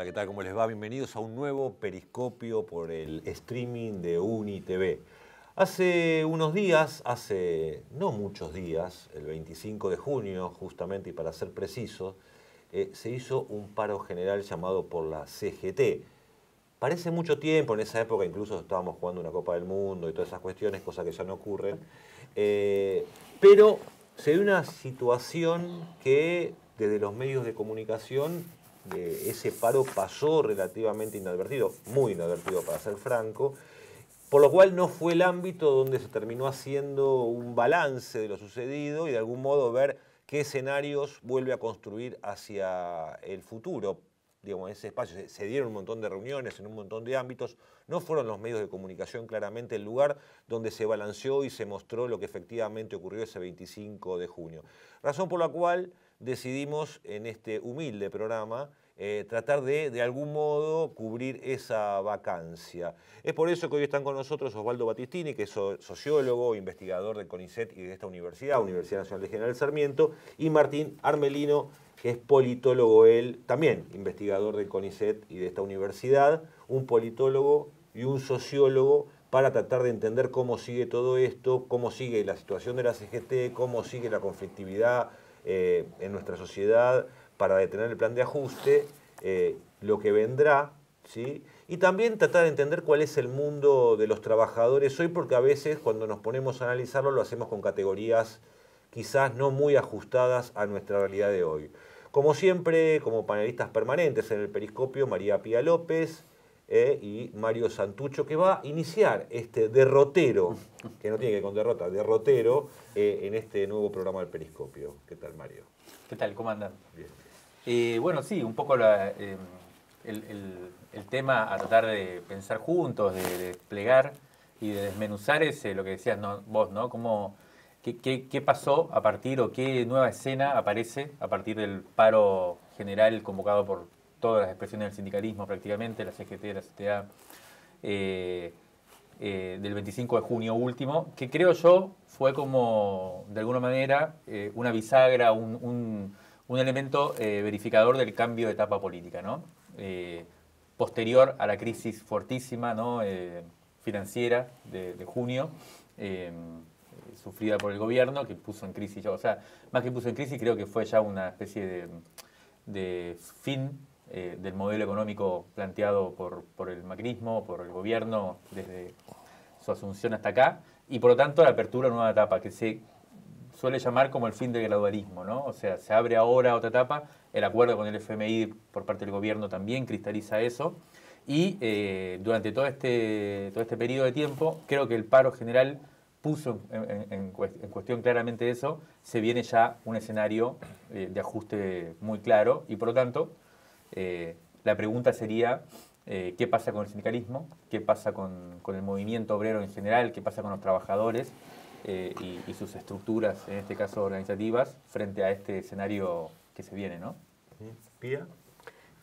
¿qué tal? ¿Cómo les va? Bienvenidos a un nuevo periscopio por el streaming de UniTV. Hace unos días, hace no muchos días, el 25 de junio justamente y para ser preciso, se hizo un paro general llamado por la CGT. Parece mucho tiempo, en esa época incluso estábamos jugando una Copa del Mundo y todas esas cuestiones, cosas que ya no ocurren. Pero se dio una situación que desde los medios de comunicación ese paro pasó relativamente inadvertido, muy inadvertido para ser franco, por lo cual no fue el ámbito donde se terminó haciendo un balance de lo sucedido y de algún modo ver qué escenarios vuelve a construir hacia el futuro. Digamos, en ese espacio se dieron un montón de reuniones en un montón de ámbitos, no fueron los medios de comunicación claramente el lugar donde se balanceó y se mostró lo que efectivamente ocurrió ese 25 de junio. Razón por la cual decidimos en este humilde programa tratar de algún modo cubrir esa vacancia. Es por eso que hoy están con nosotros Osvaldo Battistini, que es sociólogo, investigador del CONICET y de esta universidad, Universidad Nacional de General Sarmiento, y Martín Armelino, que es politólogo él, también investigador del CONICET y de esta universidad, un politólogo y un sociólogo para tratar de entender cómo sigue todo esto, cómo sigue la situación de la CGT, cómo sigue la conflictividad en nuestra sociedad para detener el plan de ajuste, lo que vendrá, ¿sí? Y también tratar de entender cuál es el mundo de los trabajadores hoy, porque a veces cuando nos ponemos a analizarlo lo hacemos con categorías quizás no muy ajustadas a nuestra realidad de hoy. Como siempre, como panelistas permanentes en el Periscopio, María Pía López y Mario Santucho, que va a iniciar este derrotero, que no tiene que ver con derrota, derrotero, en este nuevo programa del Periscopio. ¿Qué tal, Mario? ¿Qué tal? ¿Cómo andan? Bien. Bueno, sí, un poco el tema a tratar de pensar juntos, de desplegar y de desmenuzar es lo que decías vos, ¿no? ¿Qué pasó a partir o qué nueva escena aparece a partir del paro general convocado por todas las expresiones del sindicalismo prácticamente, la CGT, la CTA, del 25 de junio último, que creo yo fue como, de alguna manera, una bisagra, un elemento verificador del cambio de etapa política, ¿no? Posterior a la crisis fortísima, ¿no? Financiera de junio, sufrida por el gobierno, que puso en crisis, o sea, más que puso en crisis, creo que fue ya una especie de fin del modelo económico planteado por el macrismo, por el gobierno, desde su asunción hasta acá, y por lo tanto la apertura a una nueva etapa, que se suele llamar como el fin del gradualismo, ¿no? O sea, se abre ahora otra etapa, el acuerdo con el FMI por parte del gobierno también cristaliza eso, y durante todo este periodo de tiempo, creo que el paro general puso en cuestión claramente eso, se viene ya un escenario de ajuste muy claro, y por lo tanto, la pregunta sería, ¿qué pasa con el sindicalismo? ¿Qué pasa con el movimiento obrero en general? ¿Qué pasa con los trabajadores y sus estructuras, en este caso organizativas, frente a este escenario que se viene, ¿no? ¿Pía?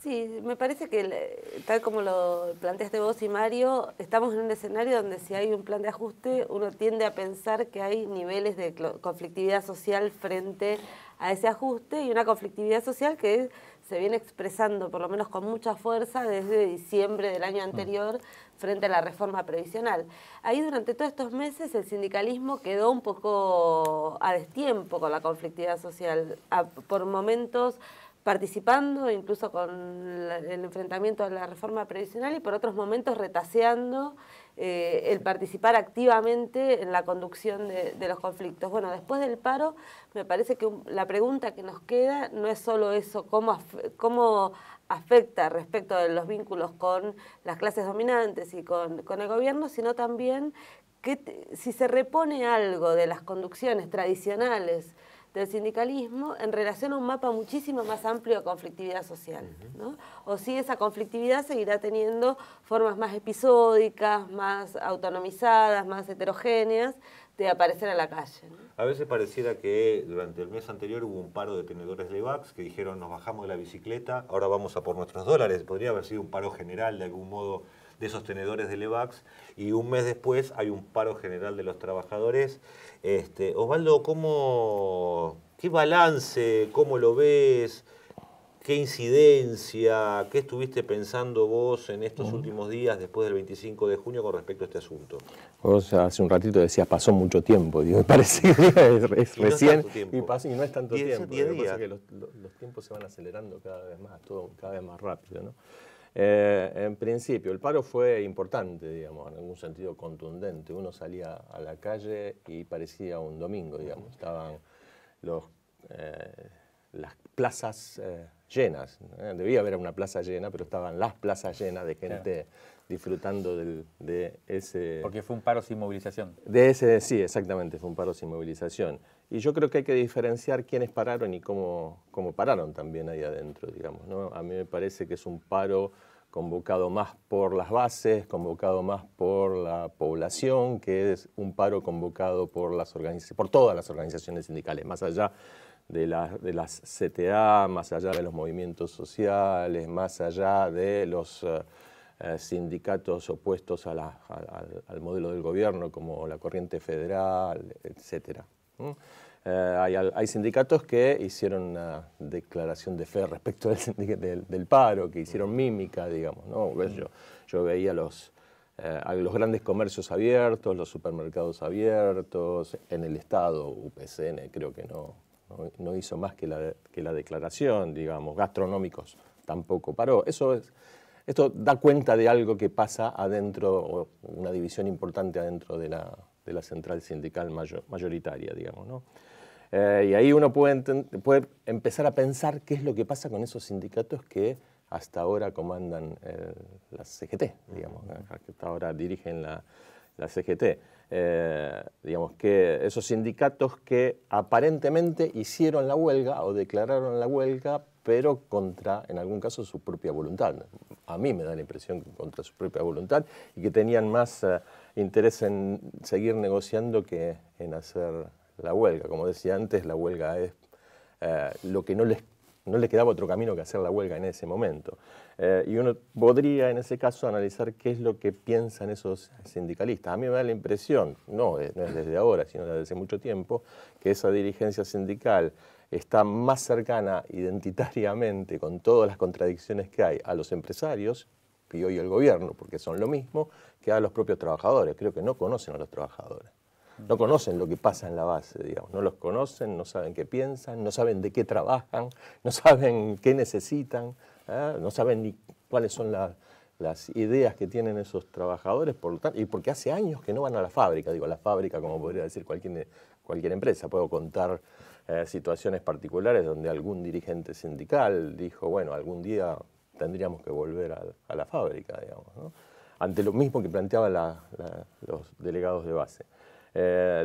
Sí, me parece que, tal como lo planteaste vos y Mario, estamos en un escenario donde si hay un plan de ajuste, uno tiende a pensar que hay niveles de conflictividad social frente a ese ajuste y una conflictividad social que se viene expresando, por lo menos con mucha fuerza, desde diciembre del año anterior frente a la reforma previsional. Ahí durante todos estos meses el sindicalismo quedó un poco a destiempo con la conflictividad social, por momentos participando incluso con el enfrentamiento a la reforma previsional y por otros momentos retaseando el participar activamente en la conducción de los conflictos. Bueno, después del paro me parece que la pregunta que nos queda no es solo eso, cómo afecta respecto de los vínculos con las clases dominantes y con el gobierno, sino también si se repone algo de las conducciones tradicionales del sindicalismo en relación a un mapa muchísimo más amplio de conflictividad social, ¿no? O si esa conflictividad seguirá teniendo formas más episódicas, más autonomizadas, más heterogéneas de aparecer en la calle, ¿no? A veces pareciera que durante el mes anterior hubo un paro de tenedores de Levax que dijeron nos bajamos de la bicicleta, ahora vamos a por nuestros dólares. Podría haber sido un paro general de algún modo de esos tenedores de Levax y un mes después hay un paro general de los trabajadores. Osvaldo, ¿qué balance, cómo lo ves? ¿Qué incidencia, qué estuviste pensando vos en estos últimos días después del 25 de junio con respecto a este asunto? Vos hace un ratito decías, pasó mucho tiempo, digo, me parece que es recién tiempo. y no es tanto tiempo. 10 Lo que pasa días. es que los tiempos se van acelerando cada vez más, todo cada vez más rápido, ¿no? En principio, el paro fue importante, digamos, en algún sentido contundente. Uno salía a la calle y parecía un domingo, digamos. Estaban las plazas llenas. Debía haber una plaza llena, pero estaban las plazas llenas de gente disfrutando de ese... Porque fue un paro sin movilización. Sí, exactamente, fue un paro sin movilización. Y yo creo que hay que diferenciar quiénes pararon y cómo pararon también ahí adentro, digamos, ¿no? A mí me parece que es un paro convocado más por las bases, convocado más por la población, que es un paro convocado por todas las organizaciones sindicales, más allá de las CTA, más allá de los movimientos sociales, más allá de los sindicatos opuestos al modelo del gobierno, como la Corriente Federal, etc. Hay sindicatos que hicieron una declaración de fe respecto del paro, que hicieron mímica, digamos, ¿no? Yo veía a los grandes comercios abiertos, los supermercados abiertos, en el Estado, UPCN creo que no hizo más que la declaración, digamos, gastronómicos tampoco paró. Esto da cuenta de algo que pasa adentro, o una división importante adentro de la central sindical mayoritaria, digamos, ¿no? Y ahí uno puede empezar a pensar qué es lo que pasa con esos sindicatos que hasta ahora comandan la CGT, digamos, que hasta ahora dirigen la CGT. Digamos que esos sindicatos que aparentemente hicieron la huelga o declararon la huelga, pero contra, en algún caso, su propia voluntad. A mí me da la impresión que contra su propia voluntad y que tenían más interés en seguir negociando que en hacer la huelga. Como decía antes, la huelga es lo que no le quedaba otro camino que hacer la huelga en ese momento. Y uno podría, en ese caso, analizar qué es lo que piensan esos sindicalistas. A mí me da la impresión, no es desde ahora, sino desde hace mucho tiempo, que esa dirigencia sindical está más cercana identitariamente, con todas las contradicciones que hay, a los empresarios y hoy al gobierno, porque son lo mismo, que a los propios trabajadores. Creo que no conocen a los trabajadores. No conocen lo que pasa en la base, digamos. No los conocen, no saben qué piensan, no saben de qué trabajan, no saben qué necesitan, no saben ni cuáles son las ideas que tienen esos trabajadores, y porque hace años que no van a la fábrica. Digo, la fábrica, como podría decir cualquier empresa. Puedo contar situaciones particulares donde algún dirigente sindical dijo, bueno, algún día tendríamos que volver a la fábrica, digamos, ¿no? Ante lo mismo que planteaban los delegados de base.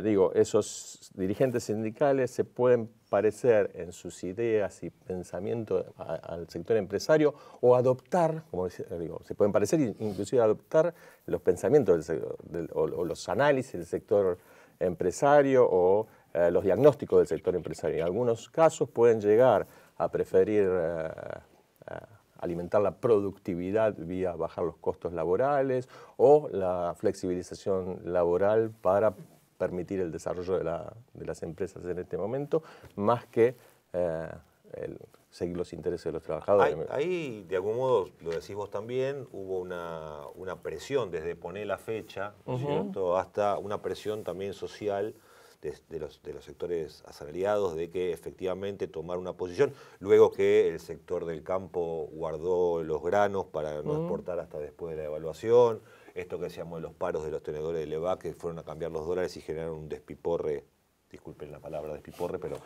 Digo, esos dirigentes sindicales se pueden parecer en sus ideas y pensamiento al sector empresario o adoptar, como digo, se pueden parecer inclusive adoptar los pensamientos o los análisis del sector empresario o los diagnósticos del sector empresario. En algunos casos pueden llegar a preferir alimentar la productividad vía bajar los costos laborales o la flexibilización laboral para permitir el desarrollo de las empresas en este momento, más que seguir los intereses de los trabajadores. Ahí, de algún modo, lo decís vos también, hubo una presión desde poner la fecha, ¿no es cierto?, hasta una presión también social de los sectores asalariados de que efectivamente tomar una posición, luego que el sector del campo guardó los granos para no exportar hasta después de la evaluación, esto que decíamos de los paros de los tenedores de Levac que fueron a cambiar los dólares y generaron un despiporre, disculpen la palabra despiporre, pero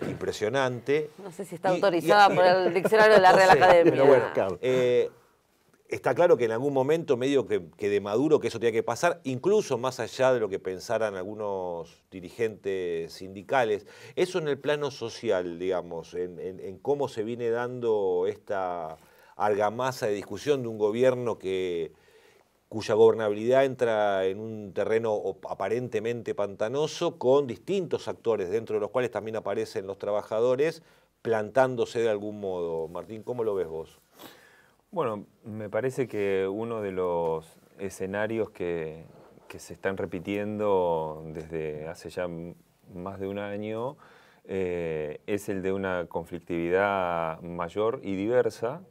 impresionante. No sé si está autorizada por el diccionario de la Real Academia. Pero bueno, claro. Está claro que en algún momento medio que de maduro que eso tenía que pasar, incluso más allá de lo que pensaran algunos dirigentes sindicales. Eso en el plano social, digamos, en cómo se viene dando esta argamasa de discusión de un gobierno cuya gobernabilidad entra en un terreno aparentemente pantanoso, con distintos actores, dentro de los cuales también aparecen los trabajadores, plantándose de algún modo. Martín, ¿cómo lo ves vos? Bueno, me parece que uno de los escenarios que se están repitiendo desde hace ya más de un año es el de una conflictividad mayor y diversa,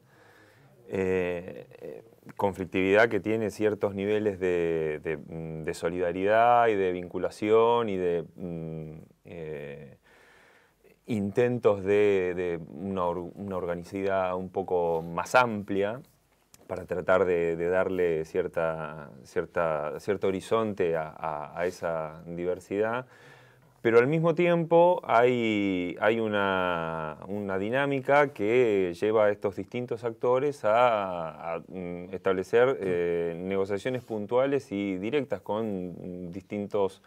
conflictividad que tiene ciertos niveles de solidaridad y de vinculación y de intentos de una organicidad un poco más amplia para tratar de darle cierto horizonte a esa diversidad. Pero al mismo tiempo hay una dinámica que lleva a estos distintos actores a establecer negociaciones puntuales y directas con distintos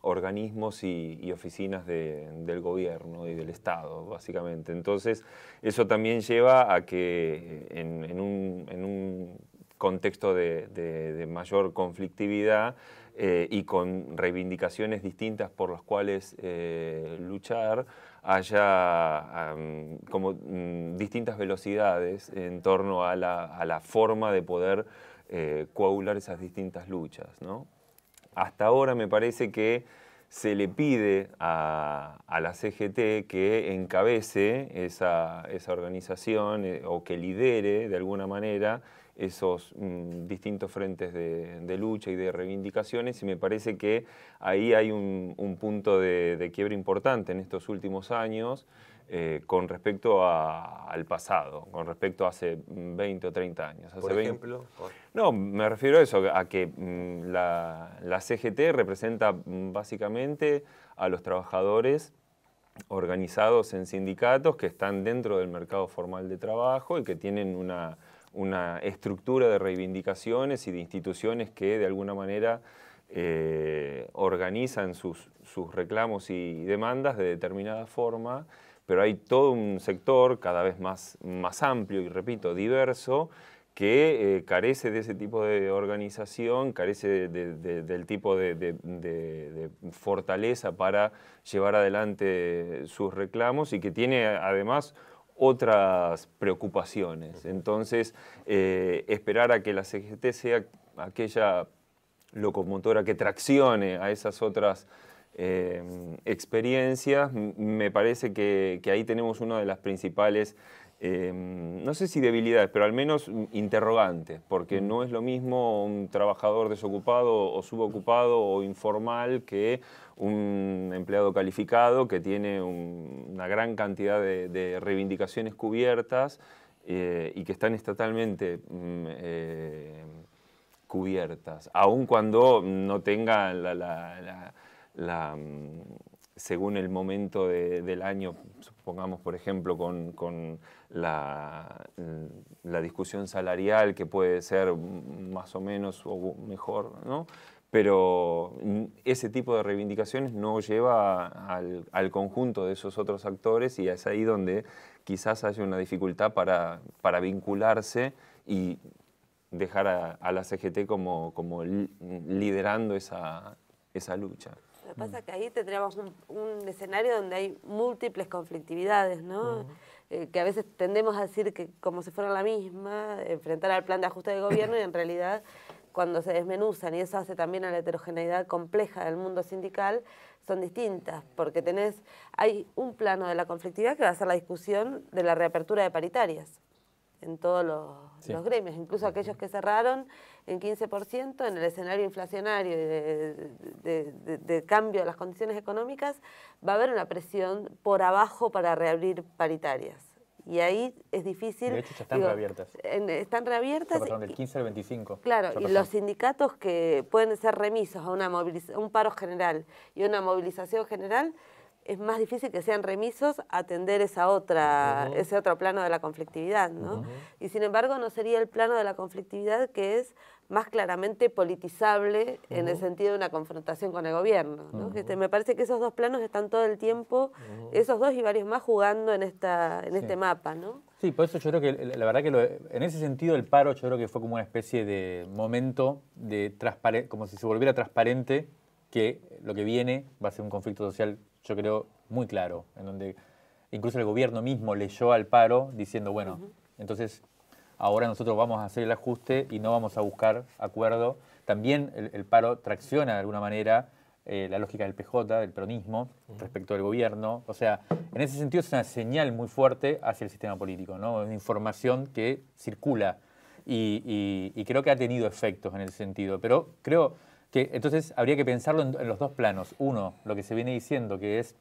organismos y oficinas del gobierno y del Estado, básicamente. Entonces, eso también lleva a que en un contexto de mayor conflictividad y con reivindicaciones distintas por las cuales luchar, haya como distintas velocidades en torno a la forma de poder coagular esas distintas luchas, ¿no? Hasta ahora me parece que se le pide a la CGT que encabece esa organización o que lidere de alguna manera esos distintos frentes de lucha y de reivindicaciones, y me parece que ahí hay un punto de quiebre importante en estos últimos años con respecto al pasado, con respecto a hace 20 o 30 años. Por ejemplo. No, me refiero a eso, a que la CGT representa básicamente a los trabajadores organizados en sindicatos que están dentro del mercado formal de trabajo y que tienen una estructura de reivindicaciones y de instituciones que de alguna manera organizan sus reclamos y demandas de determinada forma, pero hay todo un sector cada vez más amplio y, repito, diverso, que carece de ese tipo de organización, carece del tipo de fortaleza para llevar adelante sus reclamos y que tiene además otras preocupaciones. Entonces, esperar a que la CGT sea aquella locomotora que traccione a esas otras experiencias, me parece que ahí tenemos una de las principales, no sé si debilidades, pero al menos interrogantes, porque no es lo mismo un trabajador desocupado o subocupado o informal que un empleado calificado que tiene una gran cantidad de reivindicaciones cubiertas y que están estatalmente cubiertas, aun cuando no tengan según el momento del año, supongamos por ejemplo con la discusión salarial, que puede ser más o menos o mejor, ¿no? Pero ese tipo de reivindicaciones no lleva al conjunto de esos otros actores y es ahí donde quizás haya una dificultad para vincularse y dejar a la CGT como liderando esa lucha. Lo que pasa es que ahí tendríamos un escenario donde hay múltiples conflictividades, ¿no? Que a veces tendemos a decir que como si fueran la misma, enfrentar al plan de ajuste de gobierno, y en realidad cuando se desmenuzan, y eso hace también a la heterogeneidad compleja del mundo sindical, son distintas, porque hay un plano de la conflictividad que va a ser la discusión de la reapertura de paritarias en todos los gremios, incluso aquellos que cerraron en 15% en el escenario inflacionario y de cambio de las condiciones económicas, va a haber una presión por abajo para reabrir paritarias. Y ahí es difícil. De hecho, ya están reabiertas. Están reabiertas. Perdón, del 15 al 25. Claro, y los sindicatos que pueden ser remisos a un paro general y una movilización general, es más difícil que sean remisos a atender ese otro plano de la conflictividad, ¿no? Y sin embargo no sería el plano de la conflictividad que es más claramente politizable en el sentido de una confrontación con el gobierno, ¿no? Me parece que esos dos planos están todo el tiempo, esos dos y varios más, jugando en este mapa, ¿no? Sí, por eso yo creo que la verdad que en ese sentido el paro yo creo que fue como una especie de momento como si se volviera transparente que lo que viene va a ser un conflicto social, yo creo, muy claro, en donde incluso el gobierno mismo leyó al paro diciendo, bueno, entonces ahora nosotros vamos a hacer el ajuste y no vamos a buscar acuerdo. También el paro tracciona de alguna manera la lógica del PJ, del peronismo, respecto del gobierno. O sea, en ese sentido es una señal muy fuerte hacia el sistema político, ¿no? Es una información que circula y creo que ha tenido efectos en ese sentido. Pero creo que entonces habría que pensarlo en los dos planos. Uno, lo que se viene diciendo, que es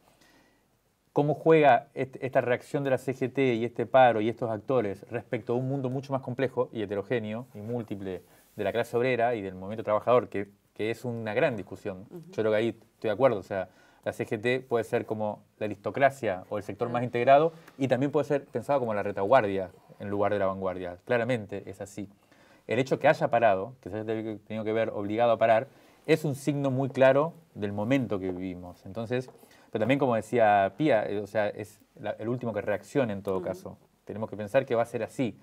cómo juega esta reacción de la CGT y este paro y estos actores respecto a un mundo mucho más complejo y heterogéneo y múltiple de la clase obrera y del movimiento trabajador, que es una gran discusión. Yo creo que ahí estoy de acuerdo. O sea, la CGT puede ser como la aristocracia o el sector más integrado y también puede ser pensado como la retaguardia en lugar de la vanguardia. Claramente es así. El hecho que haya parado, que se haya tenido que ver obligado a parar, es un signo muy claro del momento que vivimos. Entonces, pero también, como decía Pía, o sea, es el último que reacciona en todo caso. Tenemos que pensar que va a ser así.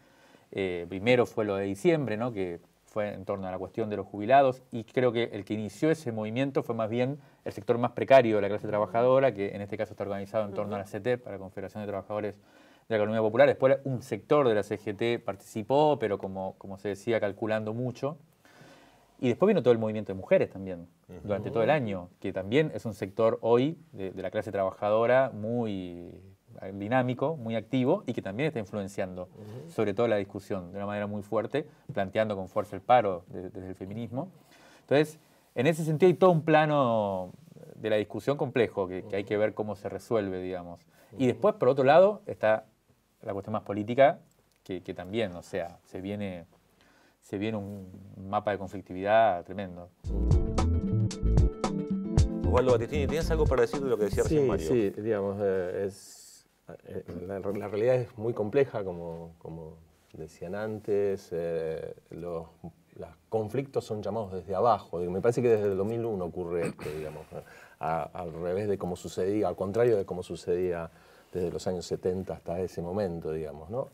Primero fue lo de diciembre, ¿no? Que fue en torno a la cuestión de los jubilados, y creo que el que inició ese movimiento fue más bien el sector más precario de la clase trabajadora, que en este caso está organizado en torno a la CETEP, a la Confederación de Trabajadores de la Economía Popular. Después un sector de la CGT participó, pero como se decía, calculando mucho. Y después vino todo el movimiento de mujeres también, durante todo el año, que también es un sector hoy de la clase trabajadora muy dinámico, muy activo, y que también está influenciando sobre todo la discusión de una manera muy fuerte, planteando con fuerza el paro desde el feminismo. Entonces, en ese sentido hay todo un plano de la discusión complejo que hay que ver cómo se resuelve, digamos. Y después, por otro lado, está la cuestión más política, que también, o sea, se viene un mapa de conflictividad tremendo. Osvaldo Battistini, ¿tienes algo para decir de lo que decía recién Mario? Sí, digamos, la realidad es muy compleja, como decían antes. Los conflictos son llamados desde abajo. Me parece que desde el 2001 ocurre esto, digamos, al revés de cómo sucedía, al contrario de cómo sucedía desde los años 70 hasta ese momento, digamos, ¿no?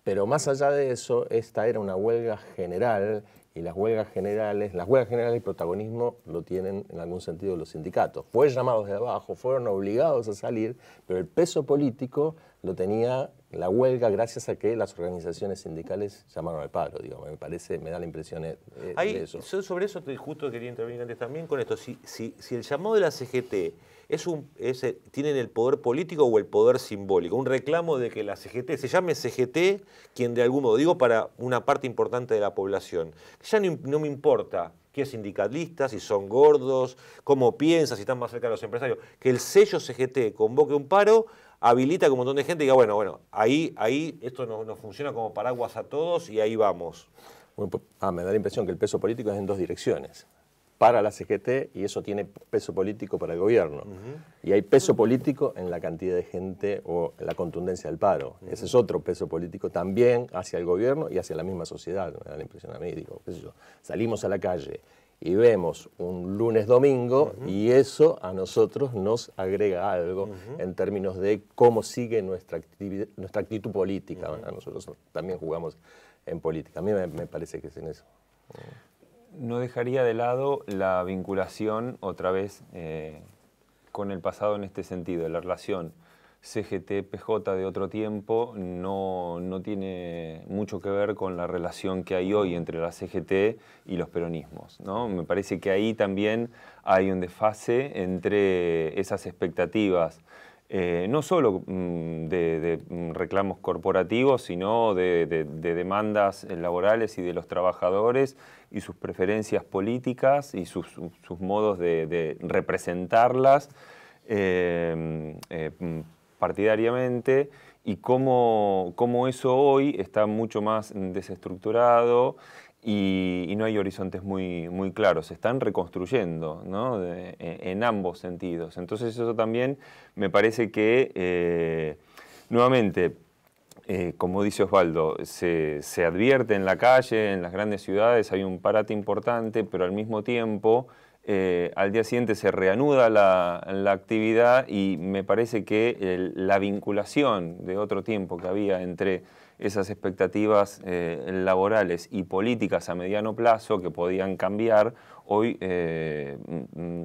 Pero más allá de eso, esta era una huelga general, y las huelgas generales el protagonismo lo tienen en algún sentido los sindicatos. Fue llamados de abajo, fueron obligados a salir, pero el peso político lo tenía la huelga gracias a que las organizaciones sindicales llamaron al paro, digamos. Me da la impresión de eso. Yo sobre eso justo quería intervenir antes también con esto. Si el llamado de la CGT tienen el poder político o el poder simbólico, un reclamo de que la CGT se llame CGT, quien de algún modo, digo para una parte importante de la población, ya no me importa qué sindicalistas, si son gordos, cómo piensan, si están más cerca de los empresarios, que el sello CGT convoque un paro, habilita que un montón de gente diga, bueno, ahí esto nos funciona como paraguas a todos y ahí vamos. Bueno, me da la impresión que el peso político es en dos direcciones. Para la CGT, y eso tiene peso político para el gobierno. Y hay peso político en la cantidad de gente o la contundencia del paro. Ese es otro peso político también hacia el gobierno y hacia la misma sociedad. Me da la impresión a mí, digo, qué sé yo, salimos a la calle y vemos un lunes, domingo, y eso a nosotros nos agrega algo en términos de cómo sigue nuestra actitud política. Nosotros también jugamos en política. A mí me parece que es en eso. No dejaría de lado la vinculación, otra vez, con el pasado en este sentido. La relación CGT-PJ de otro tiempo no tiene mucho que ver con la relación que hay hoy entre la CGT y los peronismos, ¿no? Me parece que ahí también hay un desfase entre esas expectativas, no solo de reclamos corporativos, sino de demandas laborales y de los trabajadores y sus preferencias políticas y sus modos de representarlas partidariamente, y cómo eso hoy está mucho más desestructurado y no hay horizontes muy claros. Se están reconstruyendo, ¿no? En ambos sentidos. Entonces eso también me parece que, nuevamente, como dice Osvaldo, se advierte en la calle, en las grandes ciudades, hay un parate importante, pero al mismo tiempo al día siguiente se reanuda la actividad, y me parece que la vinculación de otro tiempo que había entre esas expectativas laborales y políticas a mediano plazo que podían cambiar, hoy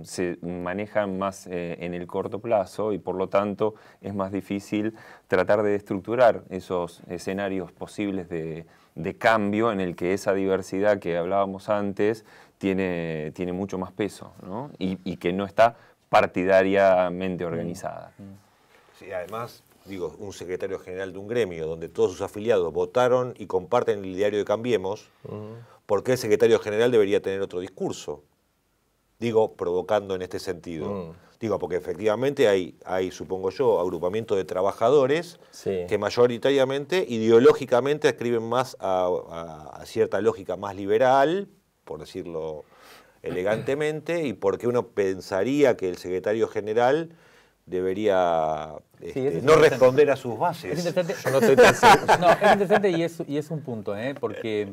se manejan más en el corto plazo y por lo tanto es más difícil tratar de estructurar esos escenarios posibles de cambio en el que esa diversidad que hablábamos antes tiene mucho más peso, ¿no? Y que no está partidariamente organizada. Sí, además, digo, un secretario general de un gremio donde todos sus afiliados votaron y comparten el diario de Cambiemos, ¿por qué el secretario general debería tener otro discurso? Digo, provocando en este sentido. Digo, porque efectivamente hay, supongo yo, agrupamientos de trabajadores que mayoritariamente, ideológicamente, escriben más a cierta lógica más liberal, por decirlo elegantemente, y porque uno pensaría que el secretario general debería no responder a sus bases. Es interesante. Yo no estoy tan seguro. No, es interesante y es un punto, porque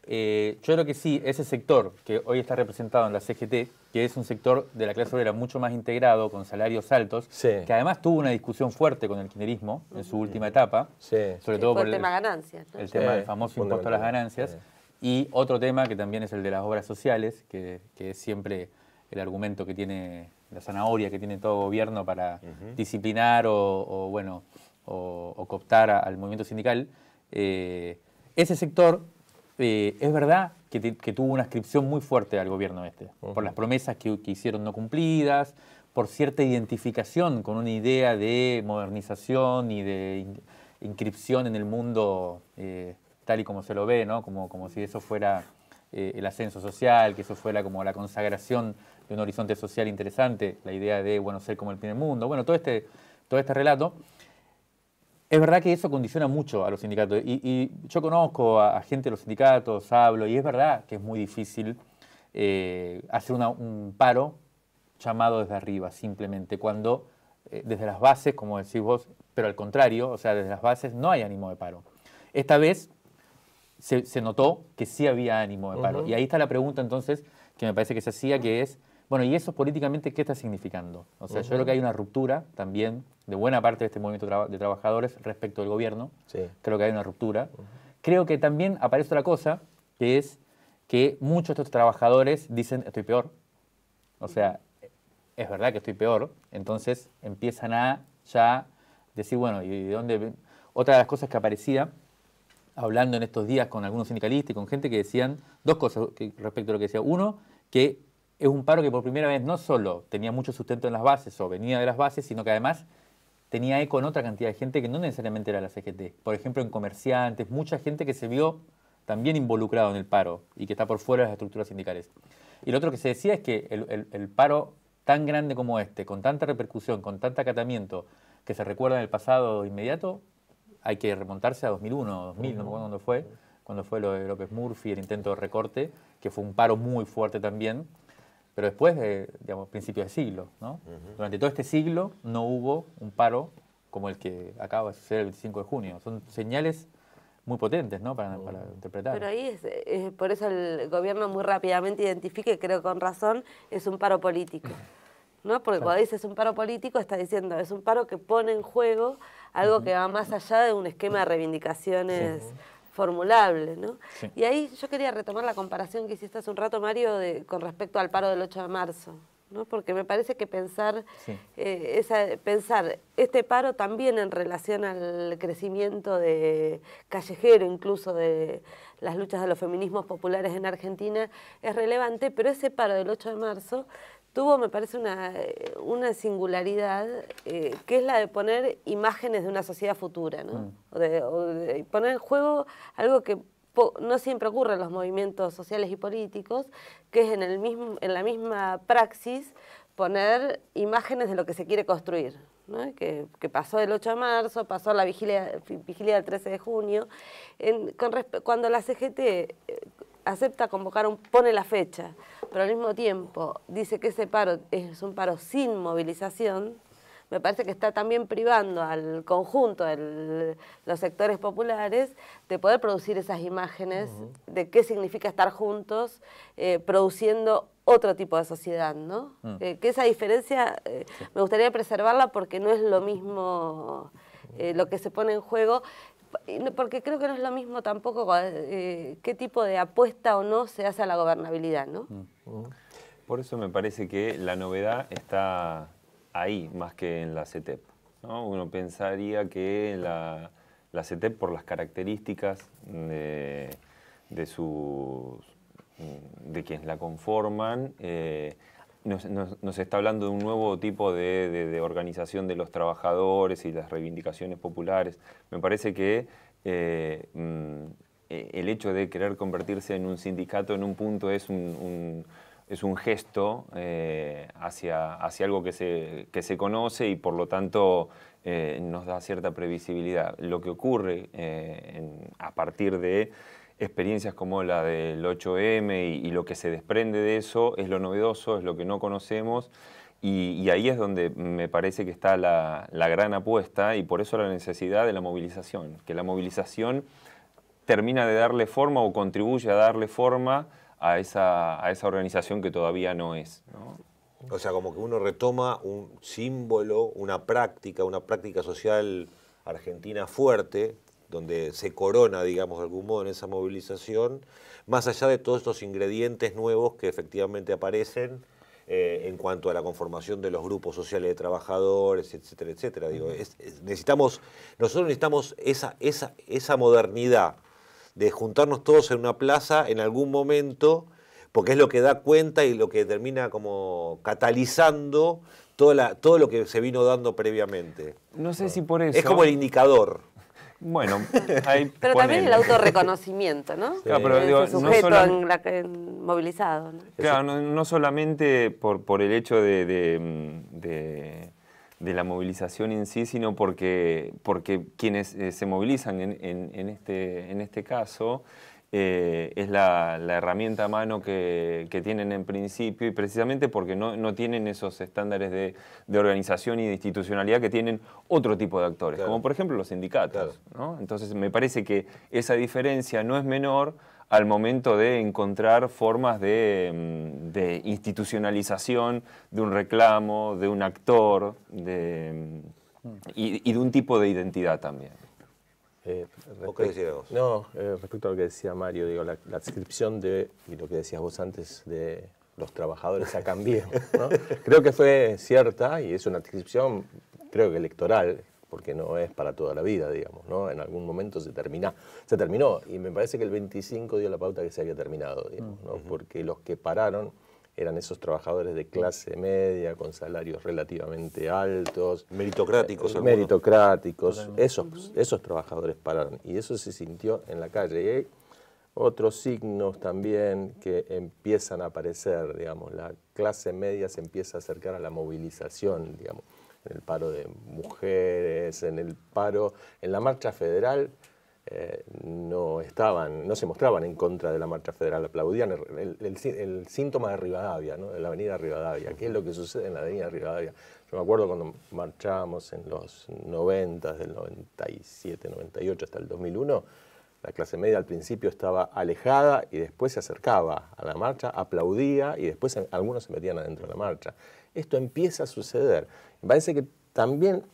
yo creo que sí, ese sector que hoy está representado en la CGT, que es un sector de la clase obrera mucho más integrado, con salarios altos, que además tuvo una discusión fuerte con el kirchnerismo en su última etapa, sobre todo por el tema ganancias, ¿no? El tema del famoso impuesto a las ganancias, y otro tema que también es el de las obras sociales, que es siempre el argumento que tiene la zanahoria que tiene todo gobierno para disciplinar o cooptar al movimiento sindical. Ese sector es verdad que tuvo una ascripción muy fuerte al gobierno por las promesas que hicieron no cumplidas, por cierta identificación con una idea de modernización y de inscripción en el mundo tal y como se lo ve, ¿no? Como si eso fuera el ascenso social, que eso fuera como la consagración de un horizonte social interesante, la idea de, ser como el primer mundo, todo este relato. Es verdad que eso condiciona mucho a los sindicatos y yo conozco a gente de los sindicatos, hablo, y es verdad que es muy difícil hacer un paro llamado desde arriba, simplemente, cuando desde las bases, como decís vos, pero al contrario, o sea, desde las bases no hay ánimo de paro. Esta vez se notó que sí había ánimo de paro. Y ahí está la pregunta entonces que me parece que se hacía, que es, ¿y eso políticamente qué está significando? O sea, yo creo que hay una ruptura también de buena parte de este movimiento de trabajadores respecto del gobierno. Creo que hay una ruptura. Creo que también aparece otra cosa, que es que muchos de estos trabajadores dicen, estoy peor. O sea, es verdad que estoy peor. Entonces empiezan a ya decir, ¿y de dónde? Otra de las cosas que aparecía, hablando en estos días con algunos sindicalistas y con gente que decían dos cosas respecto a lo que decía. Uno, que es un paro que por primera vez no solo tenía mucho sustento en las bases o venía de las bases, sino que además tenía eco en otra cantidad de gente que no necesariamente era la CGT. Por ejemplo, en comerciantes, mucha gente que se vio también involucrado en el paro y que está por fuera de las estructuras sindicales. Y lo otro que se decía es que el paro tan grande como con tanta repercusión, con tanto acatamiento, que se recuerda en el pasado inmediato, hay que remontarse a 2001, 2000, no me acuerdo cuándo fue lo de López Murphy, el intento de recorte, que fue un paro muy fuerte también, pero después de, principios de siglo, ¿no? Durante todo este siglo no hubo un paro como el que acaba de suceder el 25 de junio. Son señales muy potentes, ¿no? Para interpretar. Pero ahí por eso el gobierno muy rápidamente identifica, y creo con razón, es un paro político, ¿no? Porque cuando dices un paro político, está diciendo, es un paro que pone en juego algo que va más allá de un esquema de reivindicaciones formulable, ¿no? Y ahí yo quería retomar la comparación que hiciste hace un rato, Mario, con respecto al paro del 8 de marzo, ¿no? Porque me parece que pensar este paro también en relación al crecimiento callejero, incluso de las luchas de los feminismos populares en Argentina, es relevante, pero ese paro del 8 de marzo tuvo, me parece, una singularidad que es la de poner imágenes de una sociedad futura, ¿no? O de poner en juego algo que no siempre ocurre en los movimientos sociales y políticos, que es en la misma praxis poner imágenes de lo que se quiere construir, ¿no? Que pasó el 8 de marzo, pasó la vigilia del 13 de junio. Cuando la CGT acepta pone la fecha, pero al mismo tiempo dice que ese paro es un paro sin movilización, me parece que está también privando al conjunto de los sectores populares de poder producir esas imágenes de qué significa estar juntos, produciendo otro tipo de sociedad, ¿no? Que esa diferencia me gustaría preservarla porque no es lo mismo lo que se pone en juego, porque creo que no es lo mismo tampoco qué tipo de apuesta o no se hace a la gobernabilidad, ¿no? Por eso me parece que la novedad está ahí, más que en la CETEP, ¿no? Uno pensaría que la CETEP, por las características de quienes la conforman, nos está hablando de un nuevo tipo de organización de los trabajadores y las reivindicaciones populares. Me parece que el hecho de querer convertirse en un sindicato en un punto es un gesto hacia algo que se conoce y por lo tanto nos da cierta previsibilidad. Lo que ocurre a partir de experiencias como la del 8M y lo que se desprende de eso es lo novedoso, es lo que no conocemos y ahí es donde me parece que está la gran apuesta y por eso la necesidad de la movilización, que la movilización termina de darle forma o contribuye a darle forma a esa organización que todavía no es, ¿no? O sea, como que uno retoma un símbolo, una práctica social argentina fuerte, donde se corona, digamos, de algún modo en esa movilización, más allá de todos estos ingredientes nuevos que efectivamente aparecen en cuanto a la conformación de los grupos sociales de trabajadores, etcétera, etcétera. Digo, nosotros necesitamos esa modernidad de juntarnos todos en una plaza en algún momento, porque es lo que da cuenta y lo que termina como catalizando todo lo que se vino dando previamente. No sé si por eso... Es como el indicador. Bueno, ahí pero también el autorreconocimiento, ¿no? Claro, pero digo, ese sujeto movilizado, ¿no? Claro, no solamente por el hecho de la movilización en sí, sino porque quienes se movilizan en este caso es la herramienta a mano que tienen en principio y precisamente porque no tienen esos estándares de organización y de institucionalidad que tienen otro tipo de actores, claro, como por ejemplo los sindicatos, claro, ¿no? Entonces me parece que esa diferencia no es menor al momento de encontrar formas de institucionalización de un reclamo, de un actor y de un tipo de identidad también. Respecto a lo que decía Mario, digo, la adscripción y lo que decías vos antes de los trabajadores a Cambiemos, ¿no? Creo que fue cierta y es una adscripción, creo que electoral, porque no es para toda la vida, digamos, ¿no? En algún momento se terminó y me parece que el 25 dio la pauta que se había terminado, digamos, ¿no? Porque los que pararon eran esos trabajadores de clase media, con salarios relativamente altos. Meritocráticos. Meritocráticos. Esos trabajadores pararon. Y eso se sintió en la calle. Y hay otros signos también que empiezan a aparecer, digamos. La clase media se empieza a acercar a la movilización, digamos. En el paro de mujeres, en la marcha federal. No se mostraban en contra de la marcha federal, aplaudían el síntoma de Rivadavia, ¿no? De la avenida Rivadavia. ¿Qué es lo que sucede en la avenida Rivadavia? Yo me acuerdo cuando marchábamos en los 90, del 97, 98 hasta el 2001, la clase media al principio estaba alejada y después se acercaba a la marcha, aplaudía y después algunos se metían adentro de la marcha. Esto empieza a suceder. Me parece que también...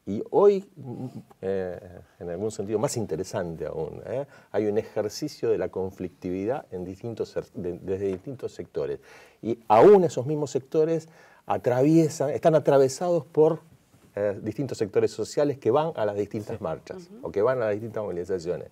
Y hoy, en algún sentido más interesante aún, hay un ejercicio de la conflictividad desde distintos sectores. Y aún esos mismos sectores están atravesados por distintos sectores sociales que van a las distintas marchas o que van a las distintas movilizaciones.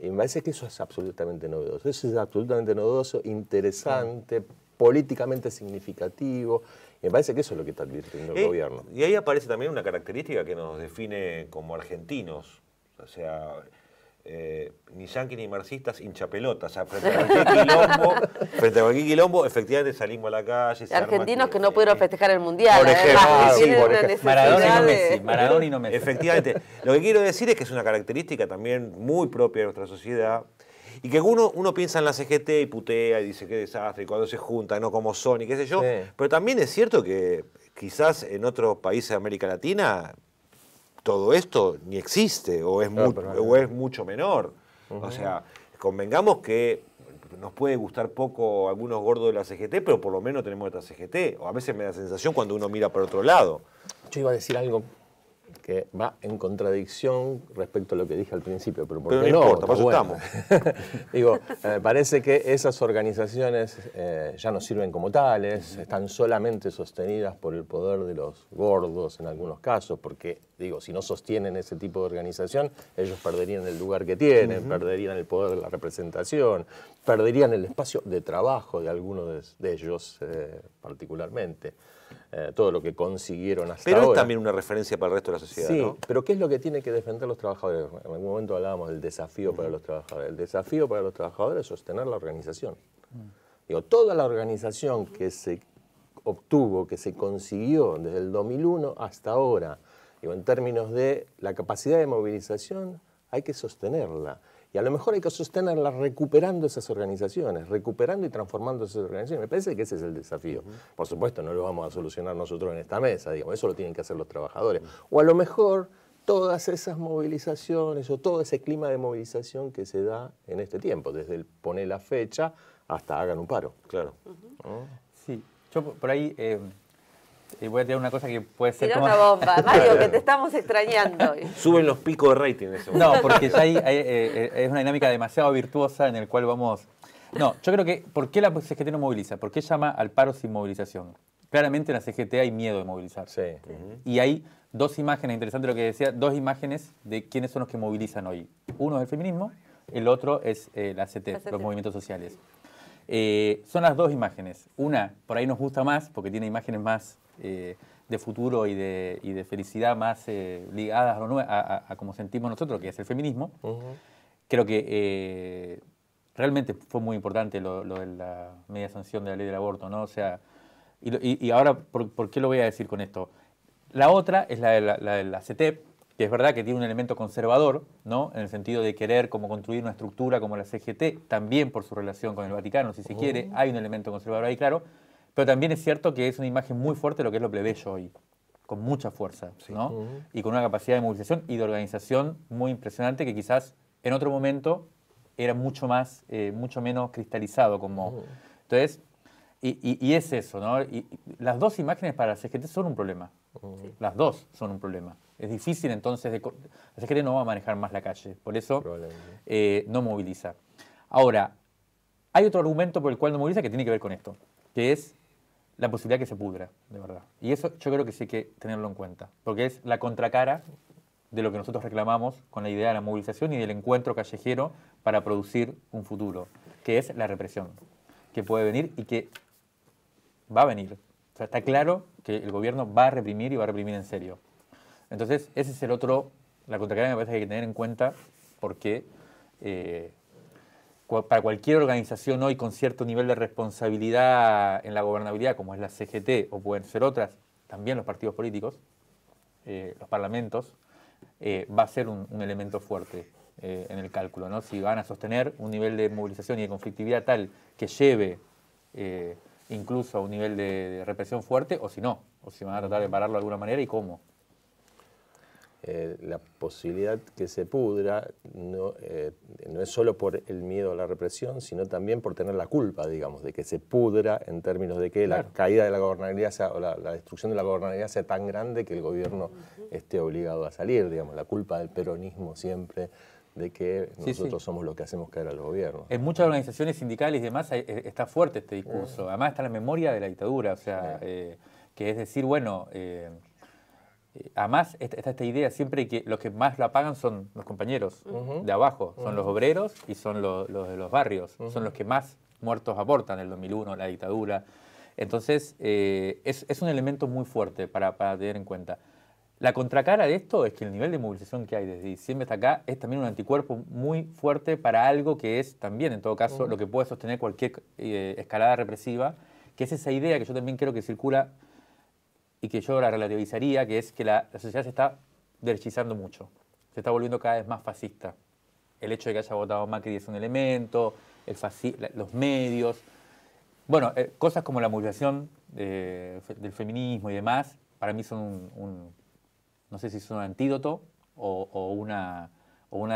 Y me parece que eso es absolutamente novedoso. Eso es absolutamente novedoso, interesante, políticamente significativo. Y me parece que eso es lo que está advirtiendo el gobierno. Y ahí aparece también una característica que nos define como argentinos. O sea, ni yanquis ni marxistas, hinchapelotas. O sea, frente a cualquier quilombo, efectivamente salimos a la calle. Argentinos que no pudieron festejar el Mundial. Por ejemplo. Maradona y no Messi. Efectivamente. Lo que quiero decir es que es una característica también muy propia de nuestra sociedad. Y que uno piensa en la CGT y putea y dice qué desastre, y cuando se juntan, no como son y qué sé yo. Sí. Pero también es cierto que quizás en otros países de América Latina todo esto ni existe o es mucho menor. O sea, convengamos que nos puede gustar poco algunos gordos de la CGT, pero por lo menos tenemos esta CGT. O a veces me da sensación cuando uno mira por otro lado. Yo iba a decir algo que va en contradicción respecto a lo que dije al principio, pero ¿por Pero qué no no? importa, por eso Está bueno. Digo, parece que esas organizaciones ya no sirven como tales, están solamente sostenidas por el poder de los gordos en algunos casos, porque, digo, si no sostienen ese tipo de organización, ellos perderían el lugar que tienen, perderían el poder de la representación, perderían el espacio de trabajo de algunos de ellos particularmente. Todo lo que consiguieron hasta Pero ahora. es también una referencia para el resto de la sociedad, Sí, ¿no? pero ¿qué es lo que tienen que defender los trabajadores? En algún momento hablábamos del desafío para los trabajadores. El desafío para los trabajadores es sostener la organización. Digo, toda la organización que se obtuvo, que se consiguió desde el 2001 hasta ahora, digo, en términos de la capacidad de movilización, hay que sostenerla. Y a lo mejor hay que sostenerla recuperando esas organizaciones, recuperando y transformando esas organizaciones. Me parece que ese es el desafío. Por supuesto, no lo vamos a solucionar nosotros en esta mesa, digamos, eso lo tienen que hacer los trabajadores. O a lo mejor todas esas movilizaciones o todo ese clima de movilización que se da en este tiempo, desde el poner la fecha hasta hagan un paro. Claro. ¿No? Sí, yo por ahí voy a tirar una cosa que puede ser Tira como... una bomba, Mario, que te estamos extrañando. Suben los picos de rating en ese momento. No, porque ya es una dinámica demasiado virtuosa en el cual vamos... No, yo creo que, ¿por qué la CGT no moviliza? ¿Por qué llama al paro sin movilización? Claramente en la CGT hay miedo de movilizar. Sí. Y hay dos imágenes, interesante lo que decía, dos imágenes de quiénes son los que movilizan hoy. Uno es el feminismo, el otro es la ACT, los movimientos sociales. Son las dos imágenes. Una, por ahí nos gusta más, porque tiene imágenes más de futuro y de felicidad más ligadas a como sentimos nosotros, que es el feminismo. Creo que realmente fue muy importante lo de la media sanción de la ley del aborto, ¿no? O sea, y ahora, ¿por qué lo voy a decir con esto? La otra es la de la CETEP, que es verdad que tiene un elemento conservador, ¿no? En el sentido de querer como construir una estructura como la CGT, también por su relación con el Vaticano, si se quiere, hay un elemento conservador ahí, claro, pero también es cierto que es una imagen muy fuerte de lo que es lo plebeyo hoy, con mucha fuerza, ¿no? Y con una capacidad de movilización y de organización muy impresionante que quizás en otro momento era mucho menos cristalizado como... Entonces, y es eso, ¿no? Y las dos imágenes para la CGT son un problema. Las dos son un problema. Es difícil entonces, la CGT no va a manejar más la calle, por eso no moviliza. Ahora, hay otro argumento por el cual no moviliza que tiene que ver con esto, que es la posibilidad que se pudra, de verdad. Y eso yo creo que sí hay que tenerlo en cuenta, porque es la contracara de lo que nosotros reclamamos con la idea de la movilización y del encuentro callejero para producir un futuro, que es la represión, que puede venir y que va a venir. O sea, está claro que el gobierno va a reprimir y va a reprimir en serio. Entonces, ese es la contracara que me parece que hay que tener en cuenta, porque para cualquier organización hoy con cierto nivel de responsabilidad en la gobernabilidad, como es la CGT o pueden ser otras, también los partidos políticos, los parlamentos, va a ser un elemento fuerte en el cálculo, ¿no? Si van a sostener un nivel de movilización y de conflictividad tal que lleve incluso a un nivel de represión fuerte, o si no, o si van a tratar de pararlo de alguna manera y cómo. La posibilidad que se pudra no es solo por el miedo a la represión, sino también por tener la culpa, digamos, de que se pudra en términos de que la caída de la gobernabilidad sea, o la destrucción de la gobernabilidad sea tan grande que el gobierno esté obligado a salir, digamos, la culpa del peronismo siempre de que nosotros somos los que hacemos caer a los gobiernos. En muchas organizaciones sindicales y demás está fuerte este discurso. Además está la memoria de la dictadura, o sea, que es decir, bueno... además, está esta idea siempre que los que más la pagan son los compañeros de abajo, son los obreros y son los de los barrios, son los que más muertos aportan, el 2001, la dictadura. Entonces, es un elemento muy fuerte para tener en cuenta. La contracara de esto es que el nivel de movilización que hay desde diciembre hasta acá es también un anticuerpo muy fuerte para algo que es también, en todo caso, lo que puede sostener cualquier escalada represiva, que es esa idea que yo también creo que circula y que yo la relativizaría, que es que la sociedad se está derechizando mucho, se está volviendo cada vez más fascista. El hecho de que haya votado Macri es un elemento, los medios, bueno, cosas como la movilización del feminismo y demás, para mí son no sé si son un antídoto o un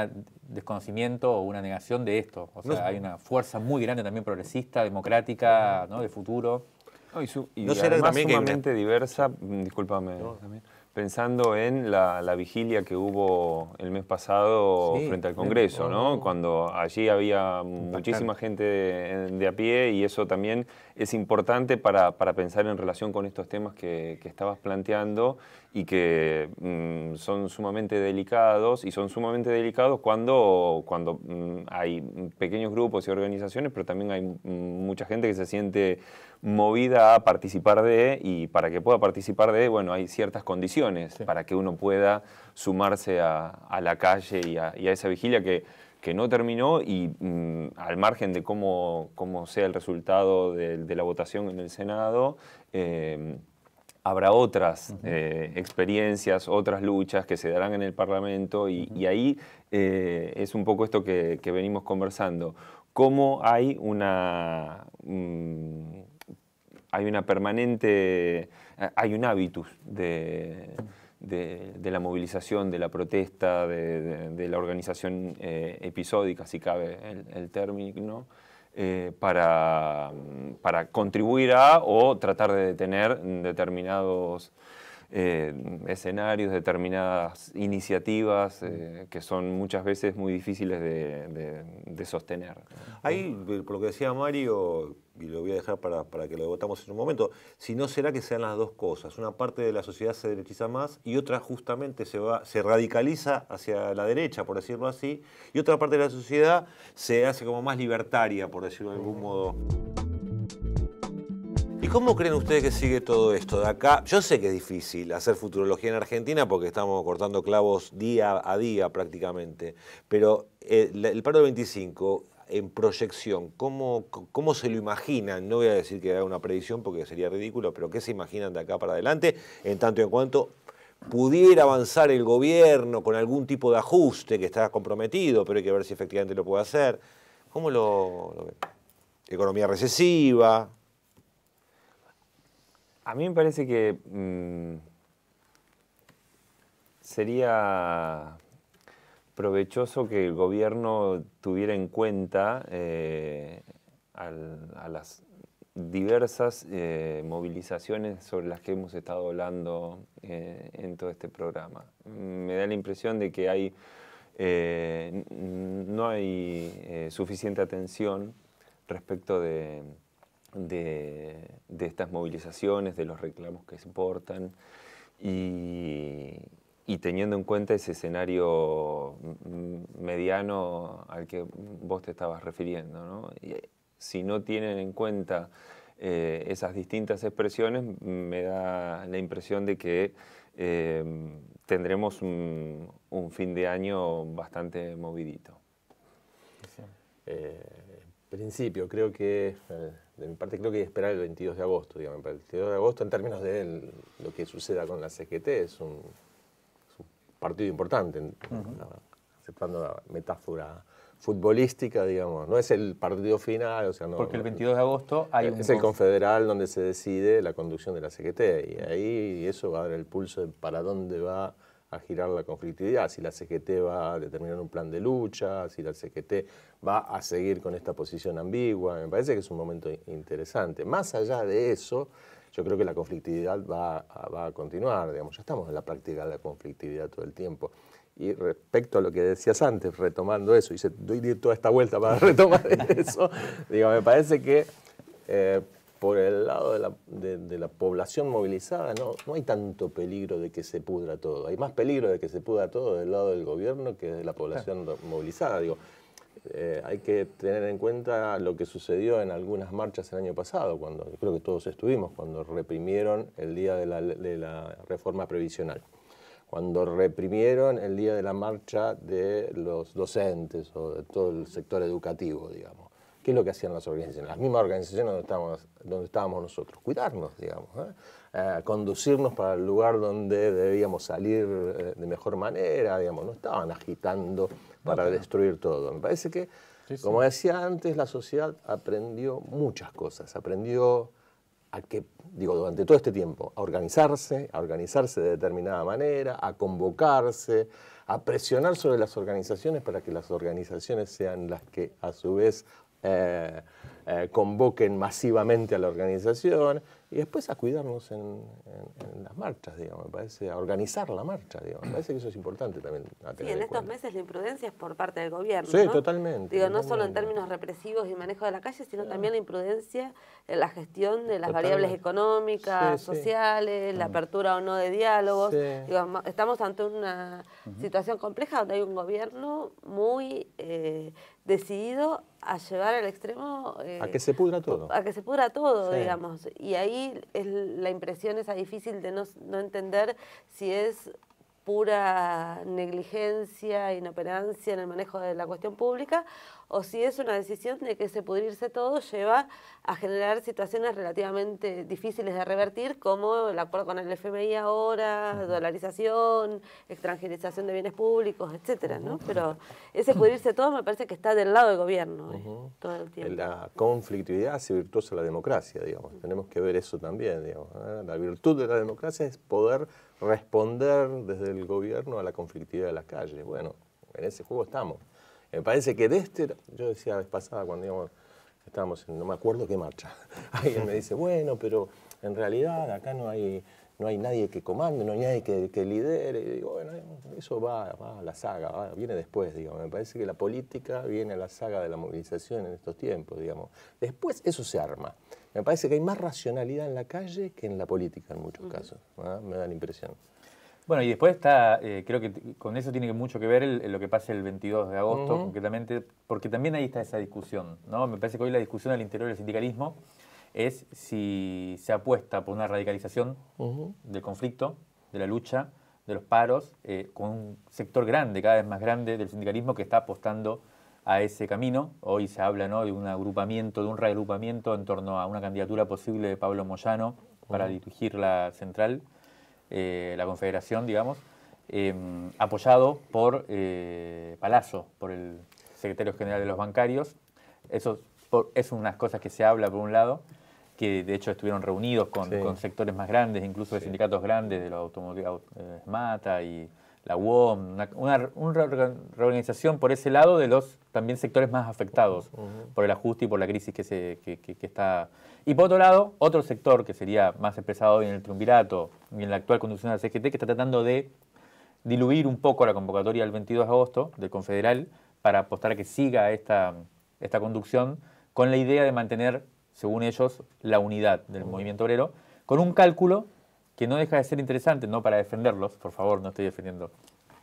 desconocimiento o una negación de esto. O sea, hay una fuerza muy grande también progresista, democrática, ¿no? De futuro. No, y ¿No será además también que hay sumamente diversa, discúlpame, también, pensando en la vigilia que hubo el mes pasado Sí, frente al Congreso, ¿no? Cuando allí había muchísima gente de a pie, y eso también es importante para pensar en relación con estos temas que estabas planteando, y que son sumamente delicados, y son sumamente delicados cuando hay pequeños grupos y organizaciones, pero también hay mucha gente que se siente movida a participar de, y para que pueda participar de, bueno, hay ciertas condiciones para que uno pueda sumarse a la calle y a esa vigilia que no terminó, y al margen de cómo sea el resultado de la votación en el Senado, habrá otras experiencias, otras luchas que se darán en el Parlamento, y ahí es un poco esto que venimos conversando. Cómo hay una permanente, hay un hábitus de la movilización, de la protesta, de la organización episódica, si cabe el término, para contribuir a o tratar de detener determinados escenarios, determinadas iniciativas que son muchas veces muy difíciles de sostener. Ahí, por lo que decía Mario, y lo voy a dejar para que lo debatamos en un momento, si no será que sean las dos cosas. Una parte de la sociedad se derechiza más y otra justamente se radicaliza hacia la derecha, por decirlo así, y otra parte de la sociedad se hace como más libertaria, por decirlo de algún modo. ¿Y cómo creen ustedes que sigue todo esto de acá? Yo sé que es difícil hacer futurología en Argentina porque estamos cortando clavos día a día prácticamente, pero el paro del 25, en proyección, ¿cómo se lo imaginan? No voy a decir que haga una predicción porque sería ridículo, pero ¿qué se imaginan de acá para adelante en tanto y en cuanto pudiera avanzar el gobierno con algún tipo de ajuste que está comprometido, pero hay que ver si efectivamente lo puede hacer? ¿Cómo lo ven? ¿Economía recesiva? A mí me parece que sería provechoso que el gobierno tuviera en cuenta a las diversas movilizaciones sobre las que hemos estado hablando en todo este programa. Me da la impresión de que no hay suficiente atención respecto de estas movilizaciones, de los reclamos que se portan, y teniendo en cuenta ese escenario mediano al que vos te estabas refiriendo, ¿no? Y si no tienen en cuenta esas distintas expresiones, me da la impresión de que tendremos un fin de año bastante movidito. En principio, creo que, de mi parte, creo que hay que esperar el 22 de agosto. Digamos. El 22 de agosto, en términos de lo que suceda con la CGT, es un partido importante, aceptando la metáfora futbolística, digamos. No es el partido final, o sea, no. Porque el 22 de agosto hay es el confederal donde se decide la conducción de la CGT, y ahí eso va a dar el pulso de para dónde va a girar la conflictividad, si la CGT va a determinar un plan de lucha, si la CGT va a seguir con esta posición ambigua. Me parece que es un momento interesante. Más allá de eso, yo creo que la conflictividad va a continuar, digamos. Ya estamos en la práctica de la conflictividad todo el tiempo. Y respecto a lo que decías antes, retomando eso, y doy toda esta vuelta para retomar eso, digo, me parece que por el lado de la población movilizada no hay tanto peligro de que se pudra todo. Hay más peligro de que se pudra todo del lado del gobierno que de la población movilizada. Digo, hay que tener en cuenta lo que sucedió en algunas marchas el año pasado, cuando creo que todos estuvimos, cuando reprimieron el día de la reforma previsional, cuando reprimieron el día de la marcha de los docentes o de todo el sector educativo, digamos. ¿Qué es lo que hacían las organizaciones? Las mismas organizaciones donde estábamos nosotros. Cuidarnos, digamos. Conducirnos para el lugar donde debíamos salir de mejor manera, digamos. No estaban agitando para destruir todo. Me parece que, como decía antes, la sociedad aprendió muchas cosas. Aprendió durante todo este tiempo, a organizarse de determinada manera, a convocarse, a presionar sobre las organizaciones para que las organizaciones sean las que, a su vez, convoquen masivamente a la organización, Y después a cuidarnos en las marchas, digamos, me parece, a organizar la marcha, digamos. Me parece que eso es importante también a tener en en estos cuenta. meses la imprudencia es por parte del gobierno, Sí, ¿no? totalmente. Digo, no solo en totalmente. términos represivos y manejo de la calle, sino también la imprudencia en la gestión de las Totalmente. variables económicas, Sí, sí. sociales, la apertura o no de diálogos. Sí. Digo, estamos ante una situación compleja donde hay un gobierno muy decidido a llevar al extremo... A que se pudra todo. A que se pudra todo, Sí. digamos. Y ahí es la impresión esa difícil de no entender si es pura negligencia, inoperancia en el manejo de la cuestión pública, o si es una decisión de que ese pudrirse todo lleva a generar situaciones relativamente difíciles de revertir, como el acuerdo con el FMI ahora, dolarización, extranjerización de bienes públicos, etcétera, ¿no? Pero ese pudrirse todo me parece que está del lado del gobierno todo el tiempo. La conflictividad hace virtuosa la democracia, digamos. Tenemos que ver eso también, digamos. La virtud de la democracia es poder responder desde el gobierno a la conflictividad de las calles. Bueno, en ese juego estamos. Me parece que yo decía la vez pasada cuando íbamos, estábamos en no me acuerdo qué marcha, alguien me dice, bueno, pero en realidad acá no hay nadie que comande, no hay nadie que lidere. Y digo, bueno, eso va a la saga, viene después, digamos. Me parece que la política viene a la saga de la movilización en estos tiempos, digamos. Después eso se arma. Me parece que hay más racionalidad en la calle que en la política en muchos casos, ¿no? Me da la impresión. Bueno, y después está, creo que con eso tiene mucho que ver lo que pasa el 22 de agosto, concretamente, porque también ahí está esa discusión, ¿no? Me parece que hoy la discusión al interior del sindicalismo es si se apuesta por una radicalización del conflicto, de la lucha, de los paros, con un sector grande, cada vez más grande del sindicalismo que está apostando a ese camino. Hoy se habla, ¿no?, de un agrupamiento, de un reagrupamiento en torno a una candidatura posible de Pablo Moyano para dirigir la central, la confederación, digamos, apoyado por Palazzo, por el secretario general de los bancarios. Eso es unas cosas que se habla por un lado, que de hecho estuvieron reunidos con sectores más grandes, incluso de sindicatos grandes, de los automóviles, SMATA y la UOM, una reorganización por ese lado de los también sectores más afectados por el ajuste y por la crisis que está. Y por otro lado, otro sector que sería más expresado hoy en el triunvirato y en la actual conducción de la CGT, que está tratando de diluir un poco la convocatoria del 22 de agosto del Confederal para apostar a que siga esta conducción con la idea de mantener, según ellos, la unidad del movimiento obrero, con un cálculo que no deja de ser interesante, no para defenderlos, por favor, no estoy defendiendo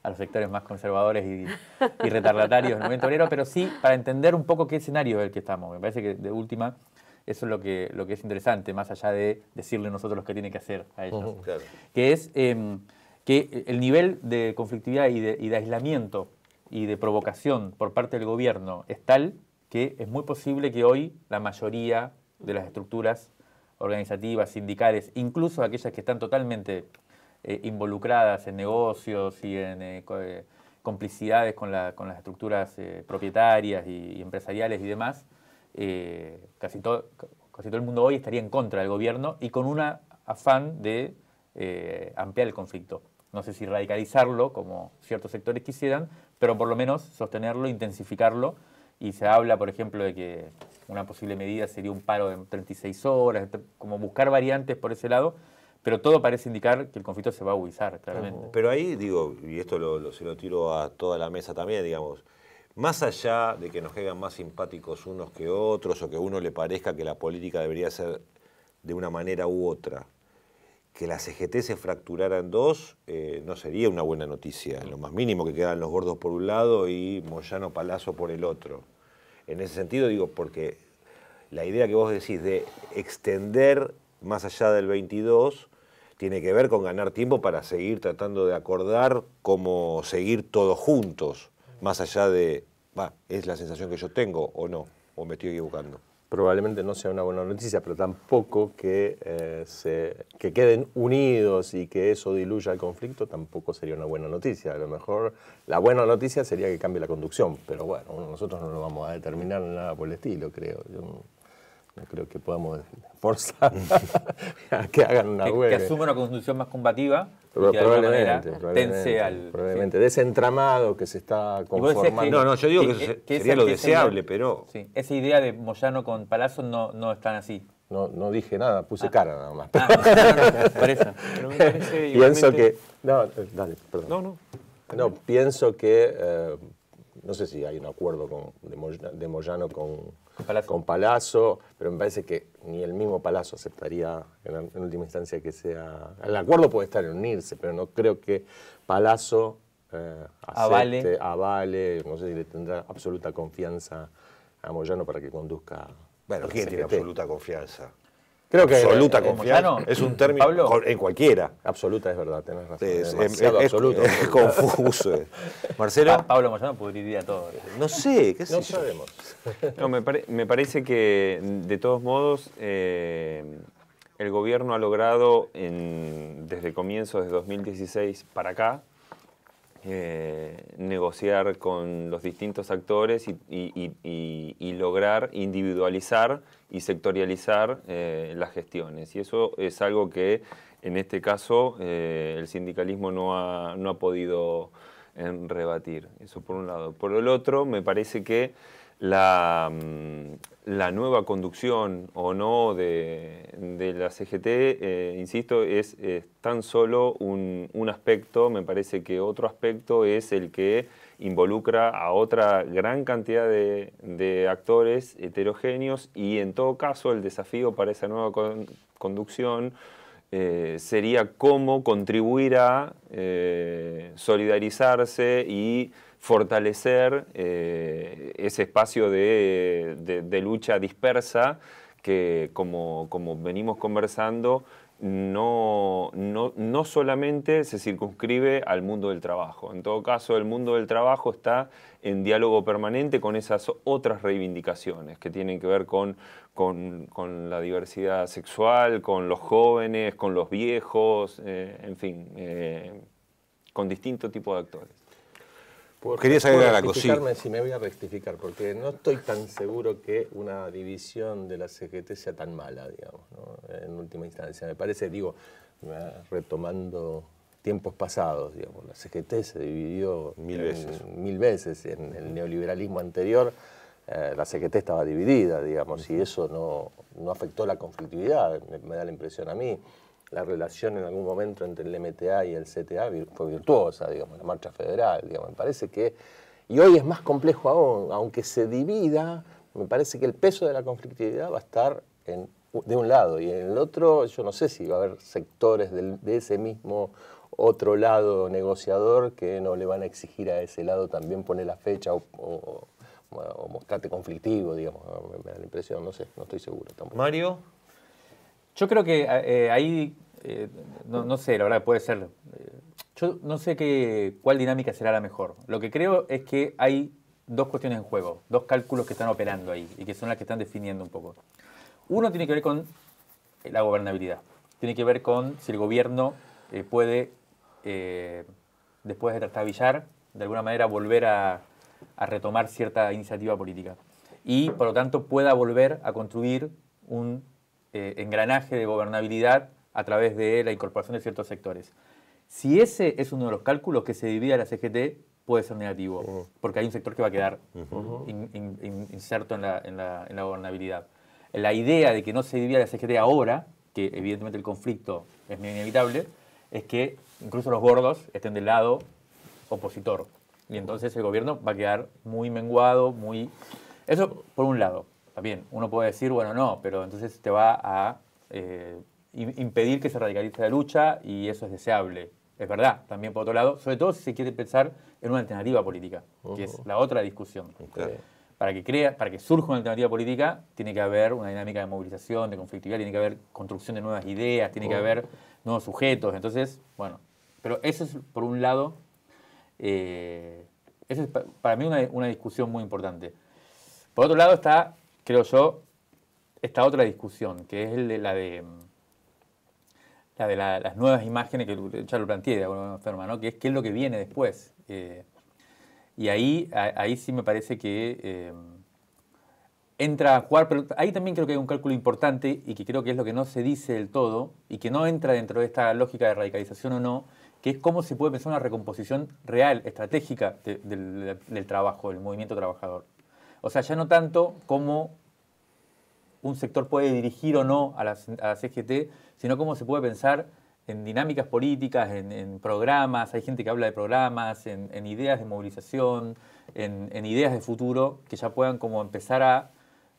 a los sectores más conservadores y retardatarios del movimiento obrero, pero sí para entender un poco qué escenario es el que estamos. Me parece que de última eso es lo que es interesante, más allá de decirle nosotros lo que tienen que hacer a ellos. Claro. Que es que el nivel de conflictividad y de aislamiento y de provocación por parte del gobierno es tal que es muy posible que hoy la mayoría de las estructuras organizativas, sindicales, incluso aquellas que están totalmente involucradas en negocios y en complicidades con las estructuras propietarias y empresariales y demás, casi todo el mundo hoy estaría en contra del gobierno y con un afán de ampliar el conflicto. No sé si radicalizarlo, como ciertos sectores quisieran, pero por lo menos sostenerlo, intensificarlo. Y se habla, por ejemplo, de que una posible medida sería un paro de 36 horas, como buscar variantes por ese lado, pero todo parece indicar que el conflicto se va a agudizar, claramente. Pero ahí, digo, y esto se lo tiro a toda la mesa también, digamos, más allá de que nos caigan más simpáticos unos que otros o que a uno le parezca que la política debería ser de una manera u otra, que la CGT se fracturara en dos no sería una buena noticia, en lo más mínimo, que quedan los gordos por un lado y Moyano Palazzo por el otro. En ese sentido digo, porque la idea que vos decís de extender más allá del 22 tiene que ver con ganar tiempo para seguir tratando de acordar cómo seguir todos juntos, más allá de, es la sensación que yo tengo o no, o me estoy equivocando. Probablemente no sea una buena noticia, pero tampoco que queden unidos y que eso diluya el conflicto tampoco sería una buena noticia. A lo mejor la buena noticia sería que cambie la conducción, pero bueno, nosotros no lo vamos a determinar nada por el estilo, creo. Yo no creo que podamos forzar a que hagan una huelga. Que asuma una conducción más combativa y que de alguna manera tense al... Probablemente, de ese entramado que se está conformando. No, yo digo que sería lo deseable, pero... Sí, esa idea de Moyano con Palazzo no es tan así. no dije nada, puse cara nada más. Por eso. Pero me parece Pienso igualmente- que... No, dale, perdón. No. No, pienso que, no sé si hay un acuerdo de Moyano con Palazzo, pero me parece que ni el mismo Palazzo aceptaría en última instancia que sea... El acuerdo puede estar en unirse, pero no creo que Palazzo avale, no sé si le tendrá absoluta confianza a Moyano para que conduzca... Bueno, ¿quién tiene CGT. absoluta confianza? Creo que Absoluta confianza. Moyano, Es un término Pablo. en cualquiera. absoluta es verdad, tenés razón. Es demasiado absoluto. es confuso. Marcelo, Pablo Moyano pudriría todo. no sé, qué sé No yo. sabemos. No, me parece que, de todos modos, el gobierno ha logrado, desde comienzos de 2016 para acá, negociar con los distintos actores y lograr individualizar y sectorializar las gestiones. Y eso es algo que, en este caso, el sindicalismo no ha podido rebatir. Eso por un lado. Por el otro, me parece que la nueva conducción o no de la CGT, insisto, es tan solo un aspecto. Me parece que otro aspecto es el que involucra a otra gran cantidad de actores heterogéneos, y en todo caso el desafío para esa nueva conducción sería cómo contribuir a solidarizarse y fortalecer ese espacio de lucha dispersa que, como venimos conversando, no solamente se circunscribe al mundo del trabajo. En todo caso, el mundo del trabajo está en diálogo permanente con esas otras reivindicaciones que tienen que ver con la diversidad sexual, con los jóvenes, con los viejos, en fin, con distintos tipos de actores. Querías agregar algo, sí. Si me voy a rectificar, porque no estoy tan seguro que una división de la CGT sea tan mala, digamos, ¿no? En última instancia. Me parece, retomando tiempos pasados, digamos, la CGT se dividió mil veces. En el neoliberalismo anterior, la CGT estaba dividida, digamos, y eso no afectó la conflictividad, me da la impresión a mí. La relación en algún momento entre el MTA y el CTA fue virtuosa, digamos, la marcha federal, digamos. Me parece que, y hoy es más complejo aún, aunque se divida, me parece que el peso de la conflictividad va a estar de un lado, y en el otro yo no sé si va a haber sectores de ese mismo otro lado negociador que no le van a exigir a ese lado también poner la fecha o mostrarte conflictivo, digamos. Me da la impresión, no sé, no estoy seguro tampoco. Mario. Yo creo que ahí, no sé, la verdad puede ser. Yo no sé cuál dinámica será la mejor. Lo que creo es que hay dos cuestiones en juego, dos cálculos que están operando ahí y que son las que están definiendo un poco. Uno tiene que ver con la gobernabilidad. Tiene que ver con si el gobierno puede, después de trastabillar, de alguna manera volver a retomar cierta iniciativa política. Y, por lo tanto, pueda volver a construir un engranaje de gobernabilidad a través de la incorporación de ciertos sectores. Si ese es uno de los cálculos, que se divida la CGT, puede ser negativo, porque hay un sector que va a quedar inserto en la gobernabilidad. La idea de que no se divida la CGT ahora, que evidentemente el conflicto es inevitable, es que incluso los gordos estén del lado opositor. Y entonces el gobierno va a quedar muy menguado, muy... Eso por un lado. También uno puede decir, bueno, no, pero entonces te va a impedir que se radicalice la lucha, y eso es deseable. Es verdad, también por otro lado, sobre todo si se quiere pensar en una alternativa política, que es la otra discusión. Claro. Para que surja una alternativa política, tiene que haber una dinámica de movilización, de conflictividad, tiene que haber construcción de nuevas ideas, tiene que haber nuevos sujetos. Entonces, bueno, pero eso es, por un lado, eso es para mí una discusión muy importante. Por otro lado está, creo yo, esta otra discusión, que es la de las nuevas imágenes, que ya lo planteé de alguna forma, ¿no? Que es qué es lo que viene después. Y ahí sí me parece que entra a jugar, pero ahí también creo que hay un cálculo importante, y que creo que es lo que no se dice del todo, y que no entra dentro de esta lógica de radicalización o no, que es cómo se puede pensar una recomposición real, estratégica del trabajo, del movimiento trabajador. O sea, ya no tanto como un sector puede dirigir o no a la CGT, sino cómo se puede pensar en dinámicas políticas, en programas. Hay gente que habla de programas, en ideas de movilización, en ideas de futuro que ya puedan como empezar a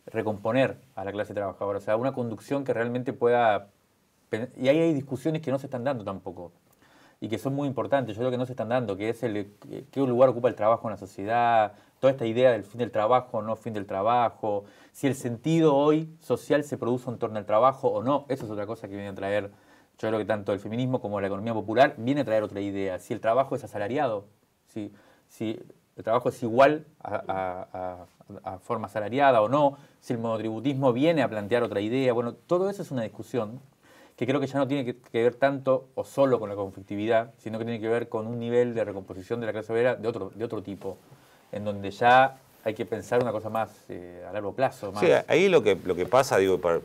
recomponer a la clase trabajadora. O sea, una conducción que realmente pueda... Y ahí hay discusiones que no se están dando tampoco y que son muy importantes. Yo creo que no se están dando, que es qué lugar ocupa el trabajo en la sociedad, toda esta idea del fin del trabajo, no fin del trabajo, si el sentido hoy social se produce en torno al trabajo o no. Eso es otra cosa que viene a traer, yo creo que tanto el feminismo como la economía popular viene a traer otra idea. Si el trabajo es asalariado, si el trabajo es igual a forma asalariada o no, si el monotributismo viene a plantear otra idea. Bueno, todo eso es una discusión que creo que ya no tiene que ver tanto o solo con la conflictividad, sino que tiene que ver con un nivel de recomposición de la clase obrera de otro tipo, en donde ya hay que pensar una cosa más a largo plazo. Más sí, ahí lo que pasa, digo, para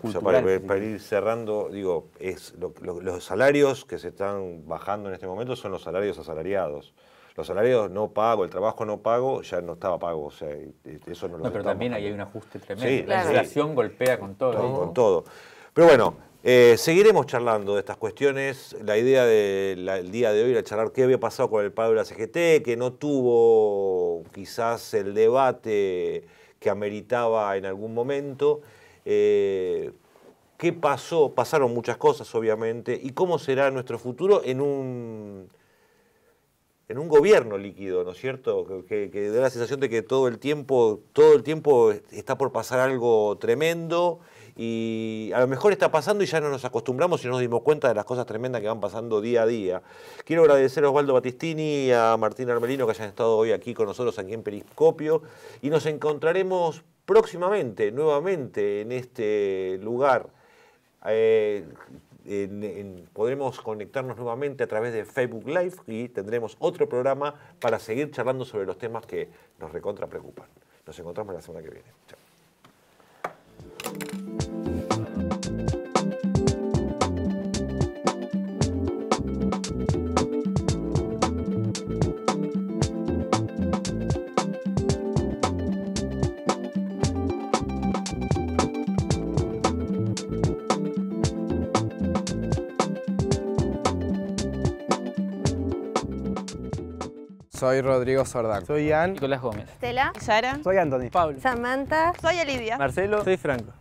ir cerrando, digo, es los salarios que se están bajando en este momento son los salarios asalariados. Los salarios no pago, el trabajo no pago, ya no estaba pago, o sea, eso no lo pero también ahí hay un ajuste tremendo. Sí, la inflación golpea con todo. Con todo. Pero bueno, seguiremos charlando de estas cuestiones. La idea del día de hoy era charlar qué había pasado con el paro de la CGT, que no tuvo quizás el debate que ameritaba en algún momento. ¿Qué pasó? Pasaron muchas cosas, obviamente. ¿Y cómo será nuestro futuro en un gobierno líquido, ¿no es cierto? Que da la sensación de que todo el tiempo está por pasar algo tremendo y a lo mejor está pasando y ya no nos acostumbramos y no nos dimos cuenta de las cosas tremendas que van pasando día a día. Quiero agradecer a Osvaldo Battistini y a Martín Armelino que hayan estado hoy aquí con nosotros aquí en Periscopio y nos encontraremos próximamente, nuevamente en este lugar. Podremos conectarnos nuevamente a través de Facebook Live y tendremos otro programa para seguir charlando sobre los temas que nos recontra preocupan. Nos encontramos la semana que viene. Chao. Soy Rodrigo Sordán. Soy Ian. Nicolás Gómez. Estela. Sara. Soy Anthony. Pablo. Samantha. Soy Olivia. Marcelo. Soy Franco.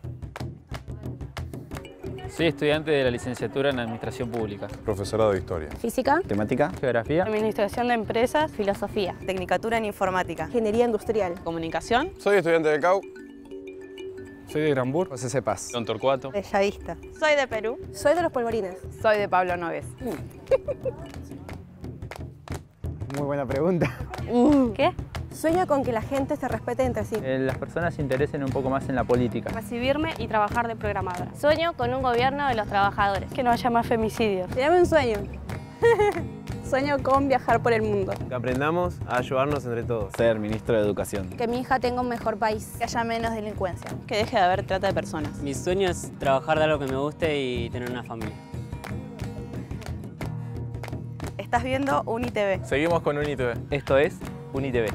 Soy estudiante de la licenciatura en Administración Pública. Profesorado de Historia. Física. Temática. Geografía. Administración de Empresas. Filosofía. Tecnicatura en Informática. Ingeniería Industrial. Comunicación. Soy estudiante del CAU. Soy de Granbur. José Cepaz. Don Torcuato. Bellavista. Soy de Perú. Soy de Los Polvorines. Soy de Pablo Noves. Muy buena pregunta. ¿Qué? Sueño con que la gente se respete entre sí. Las personas se interesen un poco más en la política. Recibirme y trabajar de programadora. Sueño con un gobierno de los trabajadores. Que no haya más femicidios. Dame un sueño. Sueño con viajar por el mundo. Que aprendamos a ayudarnos entre todos. Ser ministro de Educación. Que mi hija tenga un mejor país. Que haya menos delincuencia. Que deje de haber trata de personas. Mi sueño es trabajar de algo que me guste y tener una familia. Estás viendo UniTV. Seguimos con UniTV. Esto es UniTV.